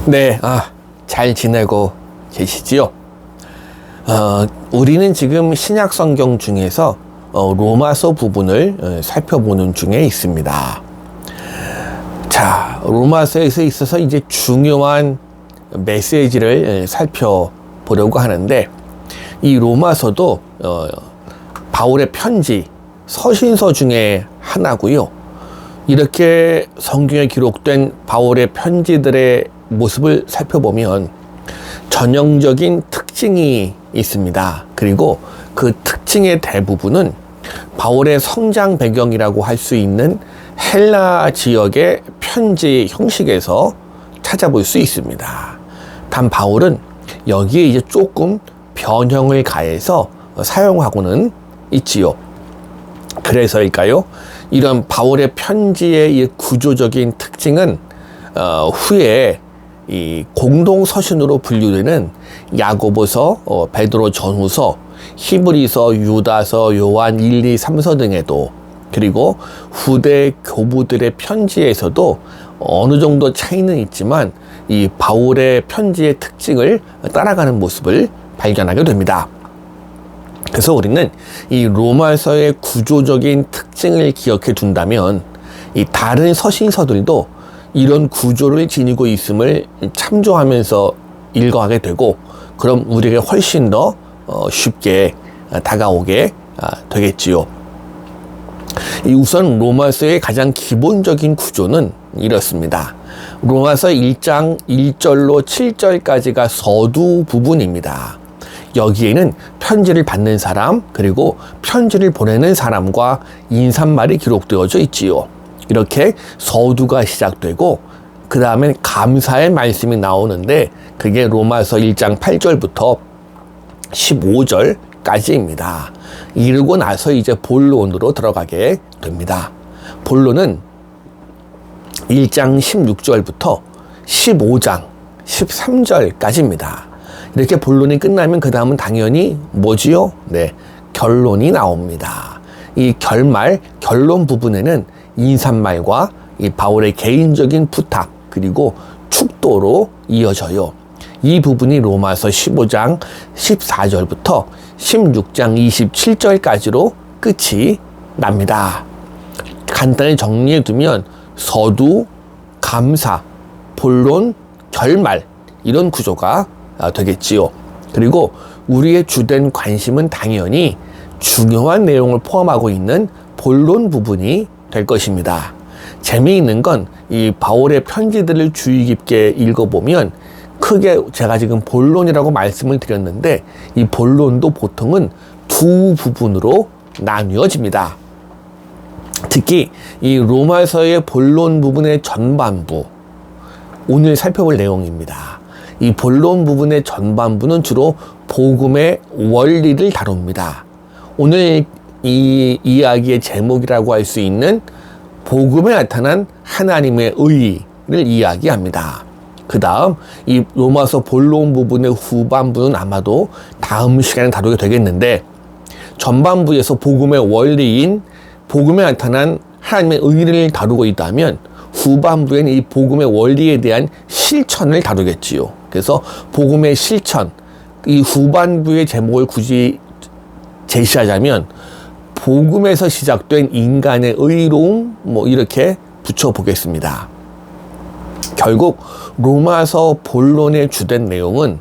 네, 잘 지내고 계시지요? 우리는 지금 신약 성경 중에서 로마서 부분을 살펴보는 중에 있습니다. 자, 로마서에서 있어서 이제 중요한 메시지를 살펴보려고 하는데, 이 로마서도 바울의 편지, 서신서 중에 하나고요. 이렇게 성경에 기록된 바울의 편지들의 모습을 살펴보면 전형적인 특징이 있습니다. 그리고 그 특징의 대부분은 바울의 성장 배경이라고 할 수 있는 헬라 지역의 편지 형식에서 찾아볼 수 있습니다. 단 바울은 여기에 이제 조금 변형을 가해서 사용하고는 있지요. 그래서일까요? 이런 바울의 편지의 이 구조적인 특징은 후에 이 공동 서신으로 분류되는 야고보서, 베드로 전후서, 히브리서, 유다서, 요한 1, 2, 3서 등에도, 그리고 후대 교부들의 편지에서도 어느 정도 차이는 있지만 이 바울의 편지의 특징을 따라가는 모습을 발견하게 됩니다. 그래서 우리는 이 로마서의 구조적인 특징을 기억해 둔다면 이 다른 서신서들도 이런 구조를 지니고 있음을 참조하면서 읽어가게 되고, 그럼 우리에게 훨씬 더 쉽게 다가오게 되겠지요. 우선 로마서의 가장 기본적인 구조는 이렇습니다. 로마서 1장 1절로 7절까지가 서두 부분입니다. 여기에는 편지를 받는 사람, 그리고 편지를 보내는 사람과 인사말이 기록되어져 있지요. 이렇게 서두가 시작되고, 그 다음에 감사의 말씀이 나오는데, 그게 로마서 1장 8절부터 15절까지입니다. 이르고 나서 이제 본론으로 들어가게 됩니다. 본론은 1장 16절부터 15장 13절까지입니다. 이렇게 본론이 끝나면 그 다음은 당연히 뭐지요? 네, 결론이 나옵니다. 이 결론 부분에는 인사말과 이 바울의 개인적인 부탁, 그리고 축도로 이어져요. 이 부분이 로마서 15장 14절부터 16장 27절까지로 끝이 납니다. 간단히 정리해 두면 서두, 감사, 본론, 결말, 이런 구조가 되겠지요. 그리고 우리의 주된 관심은 당연히 중요한 내용을 포함하고 있는 본론 부분이 될 것입니다. 재미있는 건 이 바울의 편지들을 주의 깊게 읽어보면 크게 제가 지금 본론이라고 말씀을 드렸는데, 이 본론도 보통은 두 부분으로 나뉘어집니다. 특히 이 로마서의 본론 부분의 전반부, 오늘 살펴볼 내용입니다. 이 본론 부분의 전반부는 주로 복음의 원리를 다룹니다. 오늘 이 이야기의 제목이라고 할 수 있는 복음에 나타난 하나님의 의를 이야기합니다. 그 다음 이 로마서 본론 부분의 후반부는 아마도 다음 시간에 다루게 되겠는데, 전반부에서 복음의 원리인 복음에 나타난 하나님의 의를 다루고 있다면, 후반부에는 이 복음의 원리에 대한 실천을 다루겠지요. 그래서 복음의 실천, 이 후반부의 제목을 굳이 제시하자면 복음에서 시작된 인간의 의로움, 이렇게 붙여보겠습니다. 결국 로마서 본론의 주된 내용은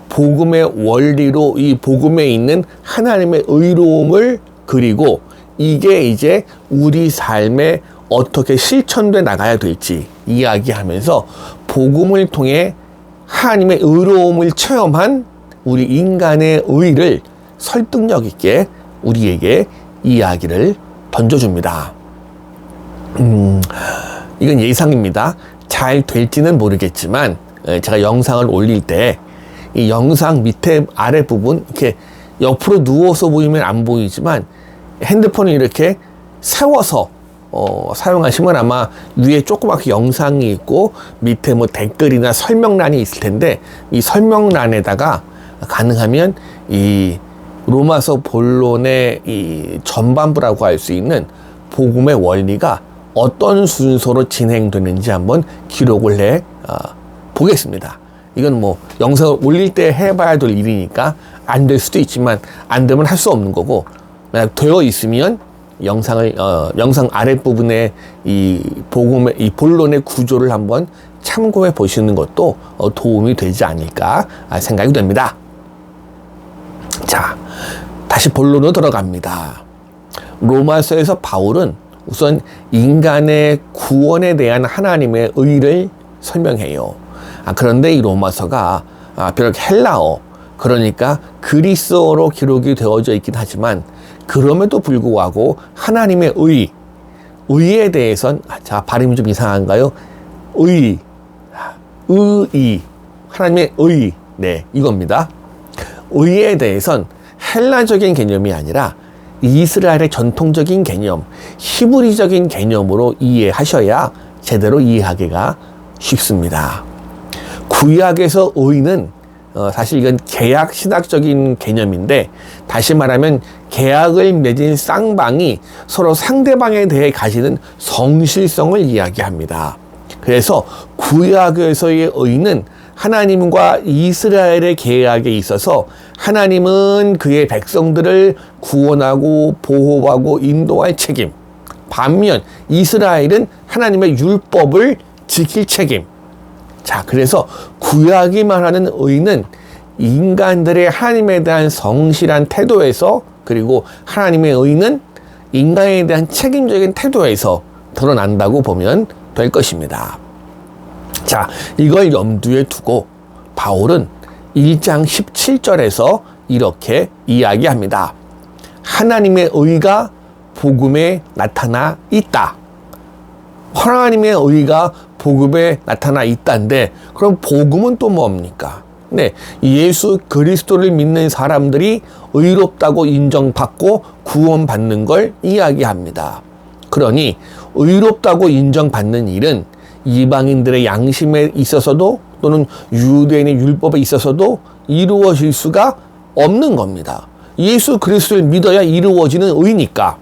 복음의 원리로 이 복음에 있는 하나님의 의로움을 그리고 이게 이제 우리 삶에 어떻게 실천돼 나가야 될지 이야기하면서 복음을 통해 하나님의 의로움을 체험한 우리 인간의 의를 설득력 있게 우리에게 이야기를 던져줍니다. 이건 예상입니다. 잘 될지는 모르겠지만 제가 영상을 올릴 때 이 영상 밑에 아래 부분 이렇게 옆으로 누워서 보이면 안 보이지만 핸드폰을 이렇게 세워서 사용하시면 아마 위에 조그맣게 영상이 있고 밑에 댓글이나 설명란이 있을 텐데, 이 설명란에다가 가능하면 이 로마서 본론의 이 전반부라고 할 수 있는 복음의 원리가 어떤 순서로 진행되는지 한번 기록을 해 보겠습니다. 이건 뭐 영상을 올릴 때 해봐야 될 일이니까 안 될 수도 있지만 안 되면 할 수 없는 거고, 만약 되어 있으면 영상 아랫부분에 이 복음의 이 본론의 구조를 한번 참고해 보시는 것도 도움이 되지 않을까 생각이 됩니다. 자, 다시 본론으로 들어갑니다. 로마서에서 바울은 우선 인간의 구원에 대한 하나님의 의를 설명해요. 그런데 이 로마서가 비록 헬라어, 그러니까 그리스어로 기록이 되어져 있긴 하지만 그럼에도 불구하고 하나님의 의에 대해선, 자, 발음이 좀 이상한가요? 의의, 하나님의 의, 네, 이겁니다. 의에 대해선 헬라적인 개념이 아니라 이스라엘의 전통적인 개념, 히브리적인 개념으로 이해하셔야 제대로 이해하기가 쉽습니다. 구약에서 의는 사실 이건 계약 신학적인 개념인데, 다시 말하면 계약을 맺은 쌍방이 서로 상대방에 대해 가지는 성실성을 이야기합니다. 그래서 구약에서의 의는 하나님과 이스라엘의 계약에 있어서 하나님은 그의 백성들을 구원하고 보호하고 인도할 책임, 반면 이스라엘은 하나님의 율법을 지킬 책임. 자, 그래서 구약이 말하는 의는 인간들의 하나님에 대한 성실한 태도에서, 그리고 하나님의 의는 인간에 대한 책임적인 태도에서 드러난다고 보면 될 것입니다. 자, 이걸 염두에 두고 바울은 1장 17절에서 이렇게 이야기합니다. 하나님의 의가 복음에 나타나 있다. 하나님의 의가 복음에 나타나 있다인데, 그럼 복음은 또 뭡니까? 네, 예수 그리스도를 믿는 사람들이 의롭다고 인정받고 구원받는 걸 이야기합니다. 그러니 의롭다고 인정받는 일은 이방인들의 양심에 있어서도 또는 유대인의 율법에 있어서도 이루어질 수가 없는 겁니다. 예수 그리스도를 믿어야 이루어지는 의니까.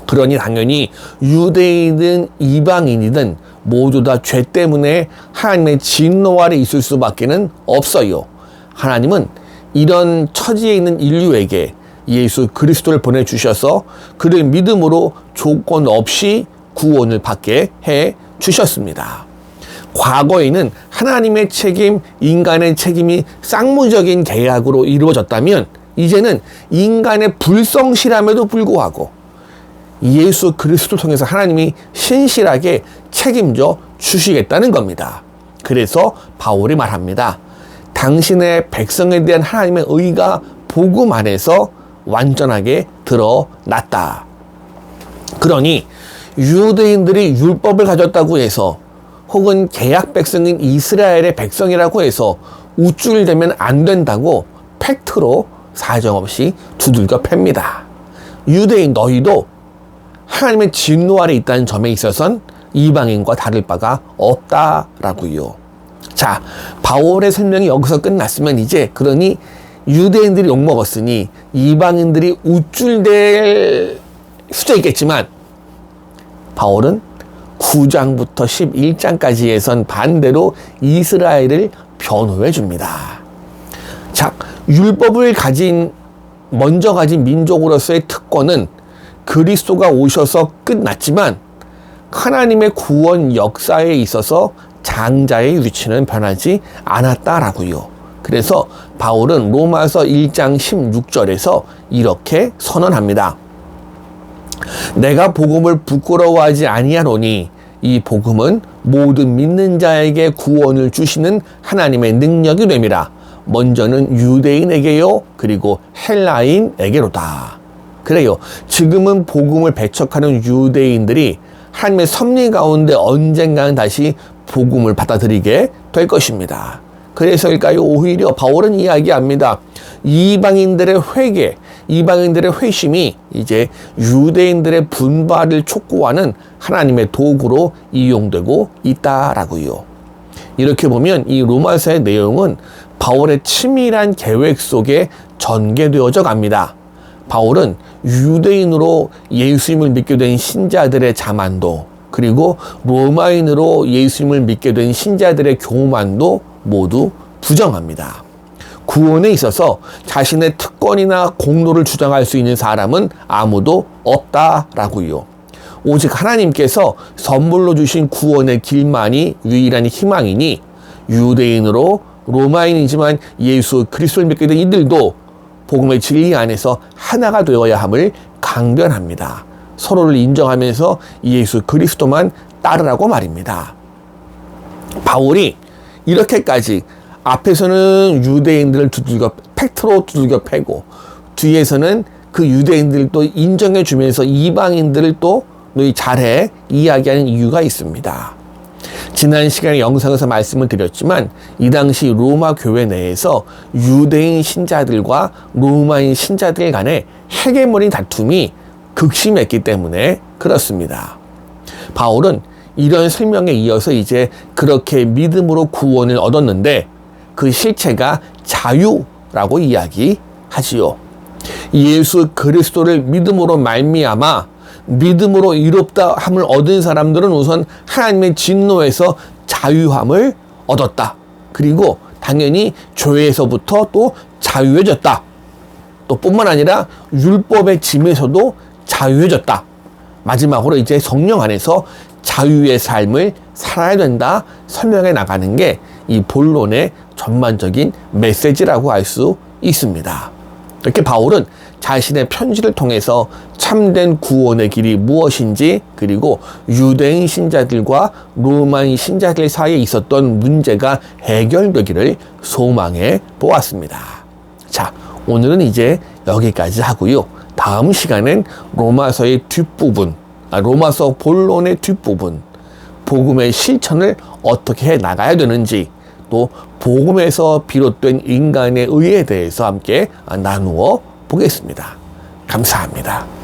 그러니 당연히 유대인이든 이방인이든 모두 다 죄 때문에 하나님의 진노 아래 있을 수밖에는 없어요. 하나님은 이런 처지에 있는 인류에게 예수 그리스도를 보내주셔서 그를 믿음으로 조건 없이 구원을 받게 해 주셨습니다. 과거에는 하나님의 책임, 인간의 책임이 쌍무적인 계약으로 이루어졌다면, 이제는 인간의 불성실함에도 불구하고 예수 그리스도를 통해서 하나님이 신실하게 책임져 주시겠다는 겁니다. 그래서 바울이 말합니다. 당신의 백성에 대한 하나님의 의가 복음 안에서 완전하게 드러났다. 그러니 유대인들이 율법을 가졌다고 해서, 혹은 계약 백성인 이스라엘의 백성이라고 해서 우쭐대면 안 된다고 팩트로 사정없이 두들겨 팹니다. 유대인 너희도 하나님의 진노 아래 있다는 점에 있어서는 이방인과 다를 바가 없다라고요. 자, 바울의 설명이 여기서 끝났으면 이제, 그러니 유대인들이 욕먹었으니 이방인들이 우쭐댈 수도 있겠지만, 바울은 9장부터 11장까지에선 반대로 이스라엘을 변호해 줍니다. 자, 율법을 먼저 가진 민족으로서의 특권은 그리스도가 오셔서 끝났지만, 하나님의 구원 역사에 있어서 장자의 위치는 변하지 않았다라고요. 그래서 바울은 로마서 1장 16절에서 이렇게 선언합니다. 내가 복음을 부끄러워하지 아니하노니 이 복음은 모든 믿는 자에게 구원을 주시는 하나님의 능력이 됨이라. 먼저는 유대인에게요, 그리고 헬라인에게로다. 그래요. 지금은 복음을 배척하는 유대인들이 하나님의 섭리 가운데 언젠가는 다시 복음을 받아들이게 될 것입니다. 그래서일까요? 오히려 바울은 이야기합니다. 이방인들의 회개, 이방인들의 회심이 이제 유대인들의 분발을 촉구하는 하나님의 도구로 이용되고 있다라고요. 이렇게 보면 이 로마서의 내용은 바울의 치밀한 계획 속에 전개되어져 갑니다. 바울은 유대인으로 예수님을 믿게 된 신자들의 자만도, 그리고 로마인으로 예수님을 믿게 된 신자들의 교만도 모두 부정합니다. 구원에 있어서 자신의 특권이나 공로를 주장할 수 있는 사람은 아무도 없다라고요. 오직 하나님께서 선물로 주신 구원의 길만이 유일한 희망이니 유대인으로 로마인이지만 예수 그리스도를 믿게 된 이들도 복음의 진리 안에서 하나가 되어야 함을 강변합니다. 서로를 인정하면서 예수 그리스도만 따르라고 말입니다. 바울이 이렇게까지 앞에서는 유대인들을 팩트로 두들겨 패고 뒤에서는 그 유대인들도 인정해 주면서 이방인들을 또 너희 잘해 이야기하는 이유가 있습니다. 지난 시간에 영상에서 말씀을 드렸지만 이 당시 로마 교회 내에서 유대인 신자들과 로마인 신자들 간의 헤게모니 다툼이 극심했기 때문에 그렇습니다. 바울은 이런 설명에 이어서 이제 그렇게 믿음으로 구원을 얻었는데 그 실체가 자유라고 이야기하지요. 예수 그리스도를 믿음으로 말미암아 믿음으로 이롭다 함을 얻은 사람들은 우선 하나님의 진노에서 자유함을 얻었다. 그리고 당연히 죄에서부터 또 자유해졌다. 또 뿐만 아니라 율법의 짐에서도 자유해졌다. 마지막으로 이제 성령 안에서 자유의 삶을 살아야 된다 설명해 나가는 게 이 본론의 전반적인 메시지라고 할 수 있습니다. 이렇게 바울은 자신의 편지를 통해서 참된 구원의 길이 무엇인지 그리고 유대인 신자들과 로마인 신자들 사이에 있었던 문제가 해결되기를 소망해 보았습니다. 자, 오늘은 이제 여기까지 하고요. 다음 시간엔 로마서의 뒷부분, 로마서 본론의 뒷부분, 복음의 실천을 어떻게 해 나가야 되는지 또 복음에서 비롯된 인간의 의에 대해서 함께 나누어 보겠습니다. 감사합니다.